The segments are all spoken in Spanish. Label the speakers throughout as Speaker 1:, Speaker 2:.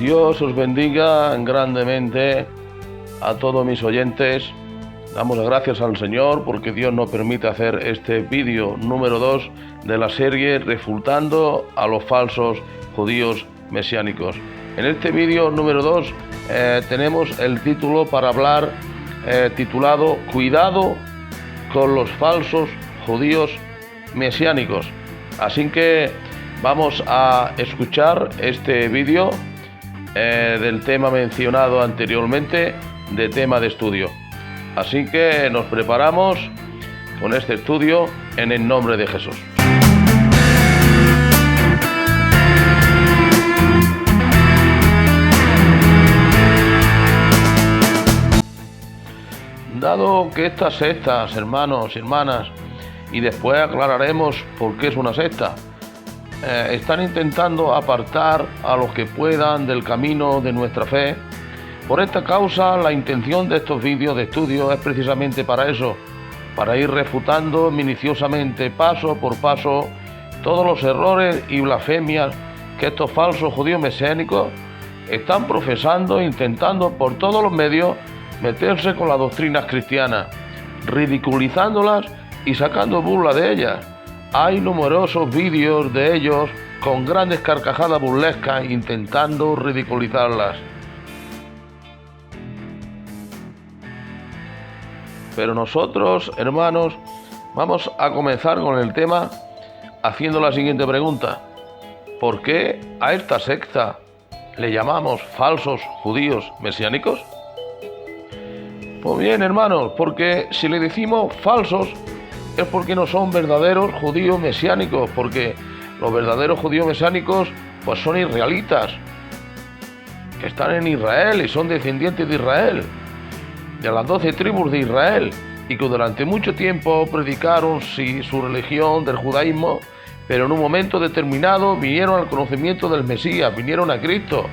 Speaker 1: Dios os bendiga grandemente a todos mis oyentes. Damos gracias al Señor porque Dios nos permite hacer este vídeo número 2 de la serie Refutando a los falsos judíos mesiánicos. En este vídeo número 2 tenemos el título para hablar titulado Cuidado con los falsos judíos mesiánicos. Así que vamos a escuchar este vídeo del tema mencionado anteriormente, de tema de estudio. Así que nos preparamos con este estudio en el nombre de Jesús. Dado que estas sectas, hermanos y hermanas, y después aclararemos por qué es una secta, están intentando apartar a los que puedan del camino de nuestra fe. Por esta causa, la intención de estos vídeos de estudio es precisamente para eso, para ir refutando minuciosamente, paso por paso, todos los errores y blasfemias que estos falsos judíos mesiánicos están profesando, intentando por todos los medios meterse con las doctrinas cristianas, ridiculizándolas y sacando burla de ellas. Hay numerosos vídeos de ellos con grandes carcajadas burlescas intentando ridiculizarlas. Pero nosotros, hermanos, vamos a comenzar con el tema haciendo la siguiente pregunta. ¿Por qué a esta secta le llamamos falsos judíos mesiánicos? Pues bien, hermanos, porque si le decimos falsos es porque no son verdaderos judíos mesiánicos, porque los verdaderos judíos mesiánicos pues son israelitas, que están en Israel y son descendientes de Israel, de las 12 tribus de Israel, y que durante mucho tiempo predicaron su religión del judaísmo, pero en un momento determinado vinieron al conocimiento del Mesías, vinieron a Cristo,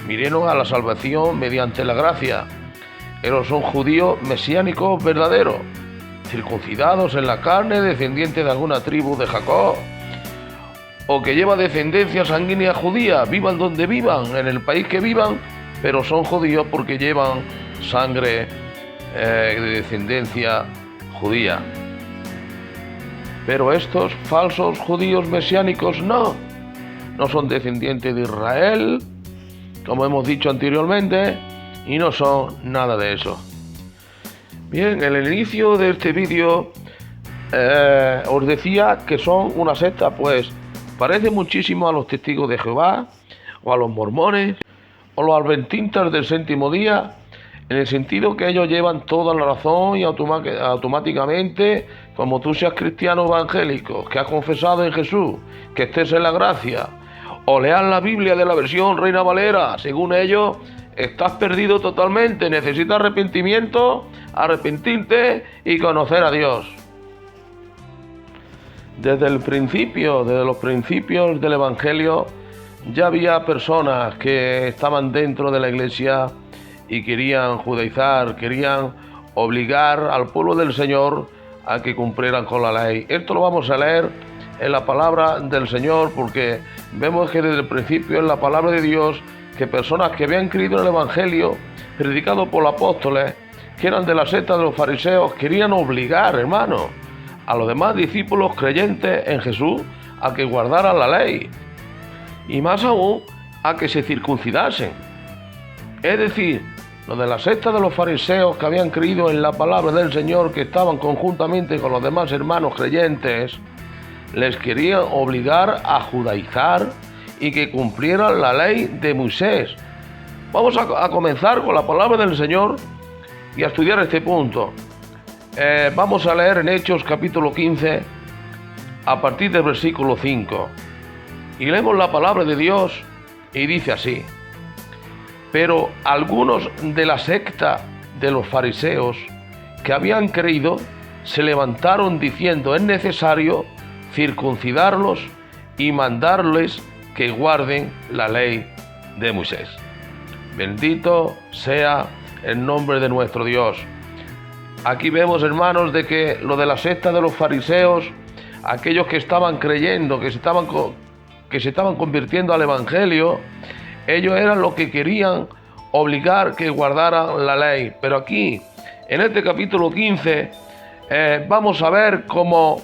Speaker 1: vinieron a la salvación mediante la gracia. Ellos son judíos mesiánicos verdaderos, circuncidados en la carne, descendientes de alguna tribu de Jacob, o que lleva descendencia sanguínea judía, vivan donde vivan, en el país que vivan, pero son judíos porque llevan sangre de descendencia judía. Pero estos falsos judíos mesiánicos no son descendientes de Israel, como hemos dicho anteriormente, y no son nada de eso. Bien, en el inicio de este vídeo os decía que son una secta, pues parece muchísimo a los testigos de Jehová, o a los mormones, o los adventistas del séptimo día, en el sentido que ellos llevan toda la razón y automáticamente, como tú seas cristiano evangélico, que has confesado en Jesús, que estés en la gracia, o leas la Biblia de la versión Reina Valera, según ellos, estás perdido totalmente, necesitas arrepentimiento, arrepentirte y conocer a Dios. Desde los principios del Evangelio, ya había personas que estaban dentro de la iglesia y querían judaizar, querían obligar al pueblo del Señor a que cumplieran con la ley. Esto lo vamos a leer en la palabra del Señor, porque vemos que desde el principio en la palabra de Dios que personas que habían creído en el Evangelio, predicado por los apóstoles, que eran de la secta de los fariseos, querían obligar, hermanos, a los demás discípulos creyentes en Jesús a que guardaran la ley, y más aún, a que se circuncidasen. Es decir, los de la secta de los fariseos que habían creído en la palabra del Señor, que estaban conjuntamente con los demás hermanos creyentes, les querían obligar a judaizar y que cumplieran la ley de Moisés. Vamos a comenzar con la palabra del Señor y a estudiar este punto. Vamos a leer en Hechos capítulo 15 a partir del versículo 5 y leemos la palabra de Dios y dice así: pero algunos de la secta de los fariseos que habían creído se levantaron diciendo: es necesario circuncidarlos y mandarles que guarden la ley de Moisés. Bendito sea el nombre de nuestro Dios. Aquí vemos, hermanos, de que lo de la secta de los fariseos, aquellos que estaban creyendo, que se estaban convirtiendo al Evangelio, Ellos eran los que querían obligar que guardaran la ley. Pero aquí, en este capítulo 15, vamos a ver cómo,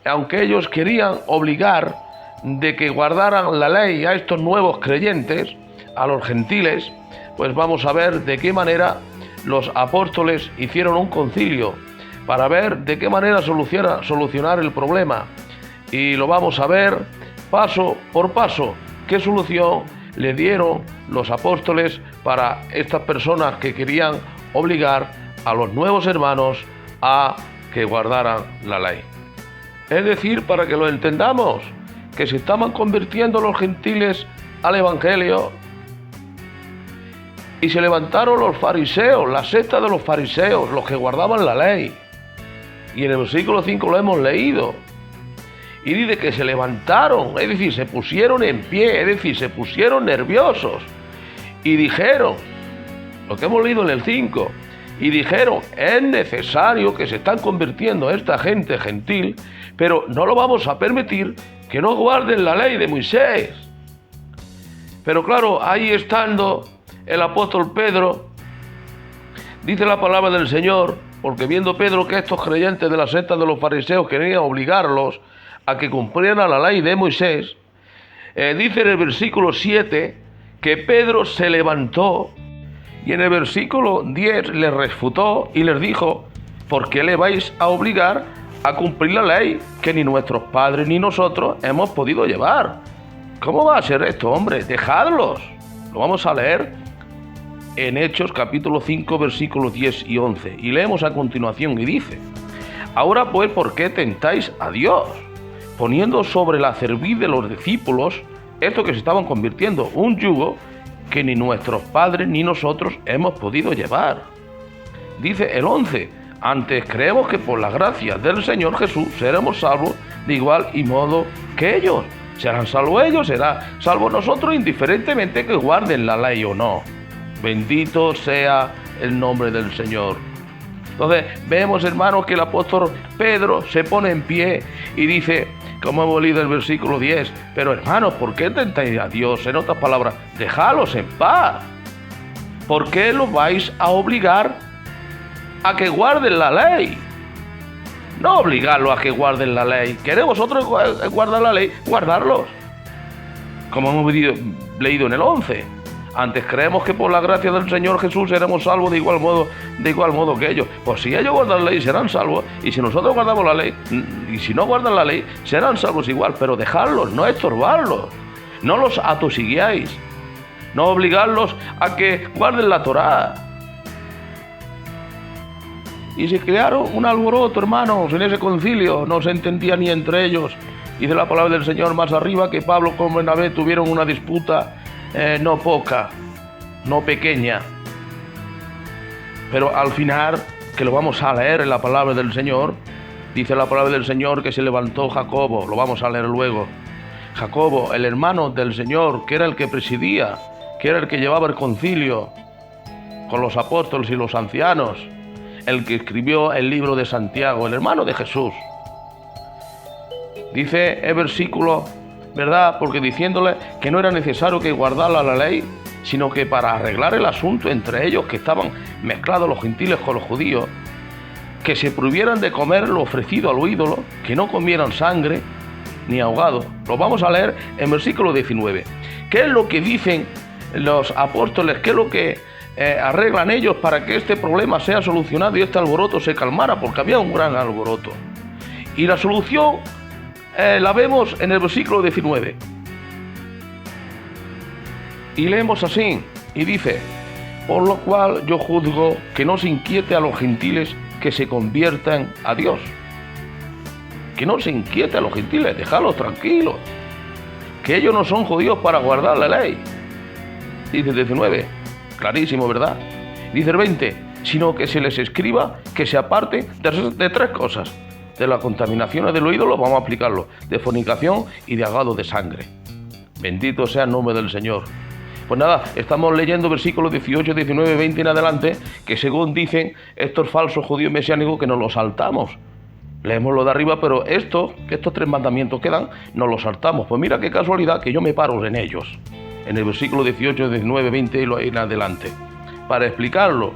Speaker 1: aunque ellos querían obligar de que guardaran la ley a estos nuevos creyentes, a los gentiles, pues vamos a ver de qué manera los apóstoles hicieron un concilio para ver de qué manera solucionar el problema. Y lo vamos a ver paso por paso, qué solución le dieron los apóstoles para estas personas que querían obligar a los nuevos hermanos a que guardaran la ley. Es decir, para que lo entendamos, que se estaban convirtiendo los gentiles al evangelio y se levantaron los fariseos, la secta de los fariseos, los que guardaban la ley. Y en el versículo 5 lo hemos leído. Y dice que se levantaron, es decir, se pusieron en pie, es decir, se pusieron nerviosos. Y dijeron, lo que hemos leído en el 5, y dijeron, es necesario que se están convirtiendo esta gente gentil, pero no lo vamos a permitir que no guarden la ley de Moisés. Pero claro, ahí estando el apóstol Pedro, dice la palabra del Señor, porque viendo Pedro que estos creyentes de la secta de los fariseos querían obligarlos a que cumplieran la ley de Moisés, dice en el versículo 7 que Pedro se levantó y en el versículo 10 les refutó y les dijo, ¿por qué le vais a obligar a cumplir la ley que ni nuestros padres ni nosotros hemos podido llevar? ¿Cómo va a ser esto, hombre? Dejadlos. Lo vamos a leer en Hechos capítulo 5 versículos 10 y 11 y leemos a continuación y dice, ahora pues, ¿por qué tentáis a Dios? Poniendo sobre la cerviz de los discípulos, estos que se estaban convirtiendo, un yugo que ni nuestros padres ni nosotros hemos podido llevar. Dice el 11, antes creemos que por la gracia del Señor Jesús seremos salvos de igual y modo que ellos. Serán salvos ellos, será salvos nosotros, indiferentemente que guarden la ley o no. Bendito sea el nombre del Señor. Entonces vemos, hermanos, que el apóstol Pedro se pone en pie y dice, como hemos leído el versículo 10, pero hermanos, ¿por qué tentáis a Dios? En otras palabras, dejadlos en paz. ¿Por qué los vais a obligar a que guarden la ley? No obligarlos a que guarden la ley. ¿Queréis vosotros guardar la ley? Guardarlos. Como hemos leído en el 11. Antes creemos que por la gracia del Señor Jesús seremos salvos de igual modo que ellos. Pues si ellos guardan la ley serán salvos, y si nosotros guardamos la ley, y si no guardan la ley, serán salvos igual. Pero dejadlos, no estorbarlos, no los atosiguiáis, no obligarlos a que guarden la Torá. Y se crearon un alboroto, hermanos, en ese concilio, no se entendía ni entre ellos. Dice la palabra del Señor más arriba que Pablo con Bernabé tuvieron una disputa no poca, no pequeña, pero al final, que lo vamos a leer en la palabra del Señor, dice la palabra del Señor que se levantó Jacobo, lo vamos a leer luego. Jacobo, el hermano del Señor, que era el que presidía, que era el que llevaba el concilio con los apóstoles y los ancianos, el que escribió el libro de Santiago, el hermano de Jesús. Dice el versículo, ¿verdad? Porque diciéndole que no era necesario que guardara la ley, sino que para arreglar el asunto entre ellos, que estaban mezclados los gentiles con los judíos, que se prohibieran de comer lo ofrecido al ídolo, que no comieran sangre ni ahogado. Lo vamos a leer en versículo 19. ¿Qué es lo que dicen los apóstoles? ¿Qué es lo que arreglan ellos para que este problema sea solucionado y este alboroto se calmara? Porque había un gran alboroto. Y la solución la vemos en el versículo 19. Y leemos así, y dice, por lo cual yo juzgo que no se inquiete a los gentiles que se conviertan a Dios. Que no se inquiete a los gentiles, dejadlos tranquilos. Que ellos no son judíos para guardar la ley. Dice el 19, clarísimo, ¿verdad? Dice el 20, sino que se les escriba que se aparten de tres cosas. De la contaminación de los ídolos, vamos a aplicarlo, de fornicación y de ahogado de sangre. Bendito sea el nombre del Señor. Pues nada, estamos leyendo versículos 18, 19, 20 en adelante, que según dicen estos falsos judíos mesiánicos que nos los saltamos. Leemos lo de arriba, pero estos tres mandamientos quedan, nos los saltamos. Pues mira qué casualidad que yo me paro en ellos. en el versículo 18, 19, 20 y en adelante, para explicarlo.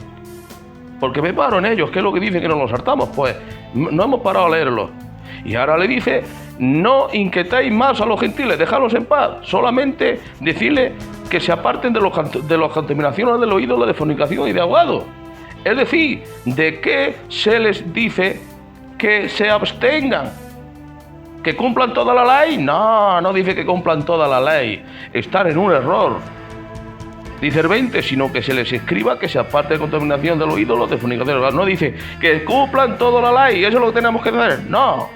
Speaker 1: Porque me paro en ellos. ¿Qué es lo que dicen que no nos hartamos? Pues no hemos parado a leerlo. Y ahora le dice, no inquietéis más a los gentiles, dejadlos en paz. Solamente decirle que se aparten de las contaminaciones de los ídolos, de fornicación y de ahogado. Es decir, ¿de qué se les dice que se abstengan? ¿Que cumplan toda la ley? No, no dice que cumplan toda la ley. Están en un error. Dice el 20, sino que se les escriba que se aparte de contaminación de los ídolos, de fornicación. No dice que cumplan toda la ley. Eso es lo que tenemos que hacer. No.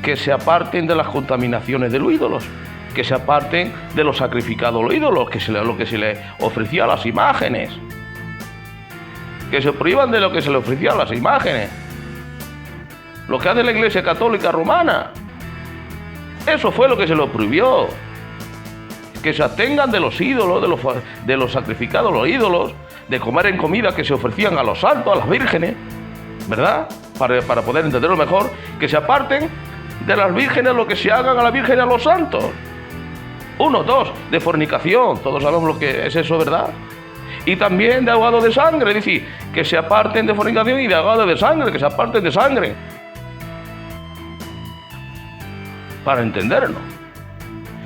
Speaker 1: Que se aparten de las contaminaciones de los ídolos. Que se aparten de los sacrificados a los ídolos, lo que se les ofrecía a las imágenes. Que se privan de lo que se les ofrecía a las imágenes. Lo que hace la Iglesia Católica Romana. Eso fue lo que se lo prohibió. Que se abstengan de los ídolos, de los sacrificados a los ídolos, de comer en comida que se ofrecían a los santos, a las vírgenes, ¿verdad? Para poder entenderlo mejor, que se aparten de las vírgenes lo que se hagan a las vírgenes a los santos. 1, 2, de fornicación, todos sabemos lo que es eso, ¿verdad? Y también de ahogado de sangre, es decir, que se aparten de fornicación y de ahogado de sangre, que se aparten de sangre. Para entenderlo.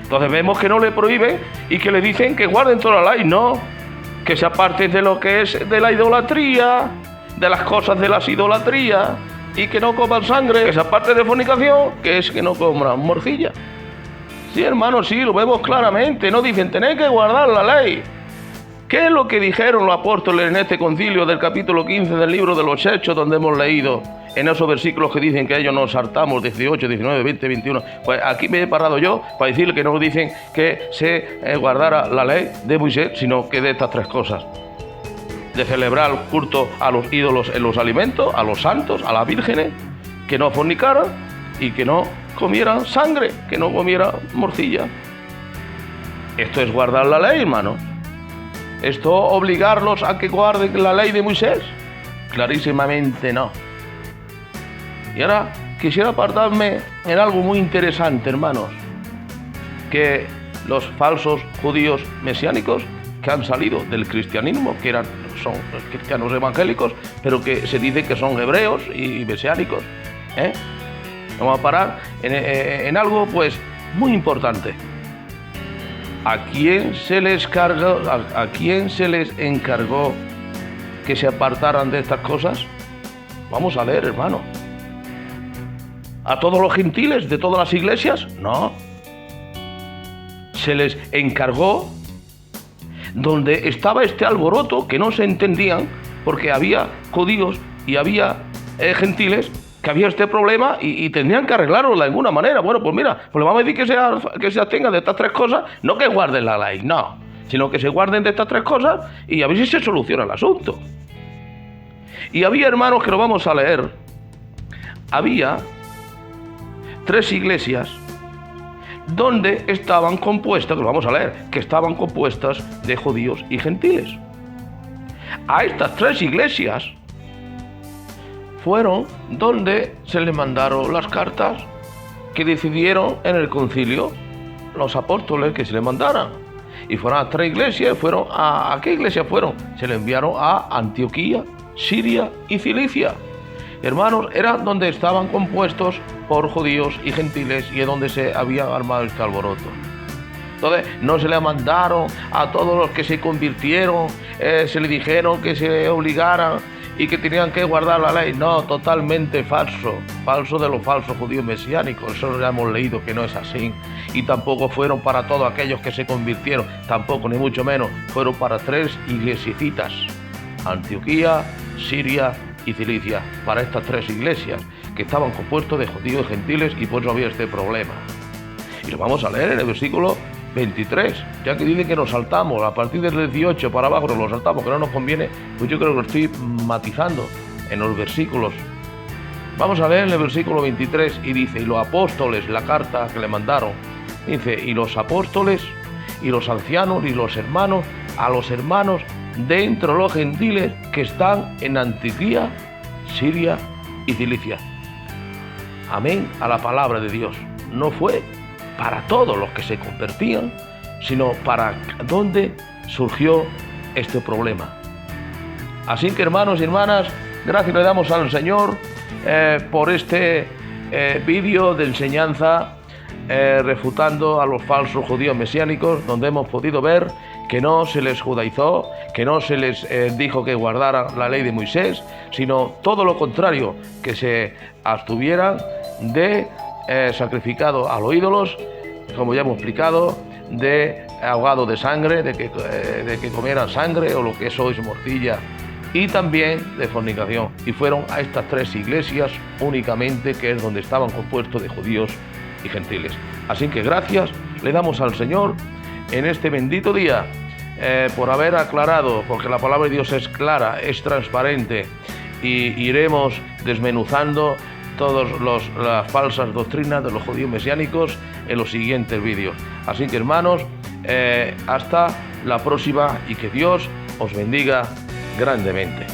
Speaker 1: Entonces vemos que no le prohíben y que le dicen que guarden toda la ley. No, que se aparten de lo que es de la idolatría, de las cosas de las idolatrías, y que no coman sangre, que se aparten de fornicación, que es que no coman morcilla. Sí, hermano, sí, lo vemos claramente. No dicen, tenéis que guardar la ley. ¿Qué es lo que dijeron los apóstoles en este concilio del capítulo 15 del libro de los Hechos, donde hemos leído en esos versículos que dicen que ellos nos hartamos, 18, 19, 20, 21? Pues aquí me he parado yo para decirle que no dicen que se guardara la ley de Moisés, sino que de estas 3 cosas. De celebrar el culto a los ídolos en los alimentos, a los santos, a las vírgenes, que no fornicaran y que no comieran sangre, que no comieran morcilla. Esto es guardar la ley, hermano. ¿Esto obligarlos a que guarden la ley de Moisés? Clarísimamente no. Y ahora quisiera apartarme en algo muy interesante, hermanos, que los falsos judíos mesiánicos que han salido del cristianismo, que son los cristianos evangélicos, pero que se dice que son hebreos y mesiánicos, Vamos a parar en algo pues muy importante. ¿A quién se les encargó que se apartaran de estas cosas? Vamos a leer, hermano. ¿A todos los gentiles de todas las iglesias? No. Se les encargó donde estaba este alboroto que no se entendían, porque había judíos y había gentiles, que había este problema y tendrían que arreglarlo de alguna manera. Bueno, pues mira, pues le vamos a decir que se abstengan de estas 3 cosas, no que guarden la ley, no, sino que se guarden de estas 3 cosas y a ver si se soluciona el asunto. Y había, hermanos, que lo vamos a leer, había 3 iglesias donde estaban compuestas, que lo vamos a leer, que estaban compuestas de judíos y gentiles. A estas 3 iglesias fueron donde se les mandaron las cartas que decidieron en el concilio los apóstoles que se les mandaran. Y fueron a 3 iglesias. ¿A qué iglesias fueron? Se les enviaron a Antioquía, Siria y Cilicia. Hermanos, eran donde estaban compuestos por judíos y gentiles y es donde se había armado este alboroto. Entonces, no se le mandaron a todos los que se convirtieron, se le dijeron que se obligaran y que tenían que guardar la ley. No, totalmente falso. Falso de los falsos judíos mesiánicos. Eso ya hemos leído que no es así. Y tampoco fueron para todos aquellos que se convirtieron. Tampoco, ni mucho menos. Fueron para 3 iglesiecitas. Antioquía, Siria y Cilicia. Para estas 3 iglesias que estaban compuestos de judíos y gentiles y por eso había este problema. Y lo vamos a leer en el versículo 23, ya que dicen que nos saltamos, a partir del 18 para abajo nos lo saltamos, que no nos conviene, pues yo creo que lo estoy matizando en los versículos. Vamos a leer en el versículo 23 y dice, y los apóstoles, la carta que le mandaron, dice, y los apóstoles, y los ancianos, y los hermanos, a los hermanos dentro de los gentiles que están en Antioquía, Siria y Cilicia. Amén a la palabra de Dios. no fue para todos los que se convertían, sino para donde surgió este problema. Así que, hermanos y hermanas, gracias le damos al Señor por este vídeo de enseñanza refutando a los falsos judíos mesiánicos, donde hemos podido ver que no se les judaizó, que no se les dijo que guardaran la ley de Moisés, sino todo lo contrario, que se abstuvieran de sacrificado a los ídolos, como ya hemos explicado, de ahogado de sangre, de que comieran sangre o lo que eso es morcilla, y también de fornicación. Y fueron a estas 3 iglesias únicamente, que es donde estaban compuestos de judíos y gentiles. Así que gracias le damos al Señor en este bendito día por haber aclarado, porque la palabra de Dios es clara, es transparente, y iremos desmenuzando todas las falsas doctrinas de los judíos mesiánicos en los siguientes vídeos. Así que, hermanos, hasta la próxima, y que Dios os bendiga grandemente.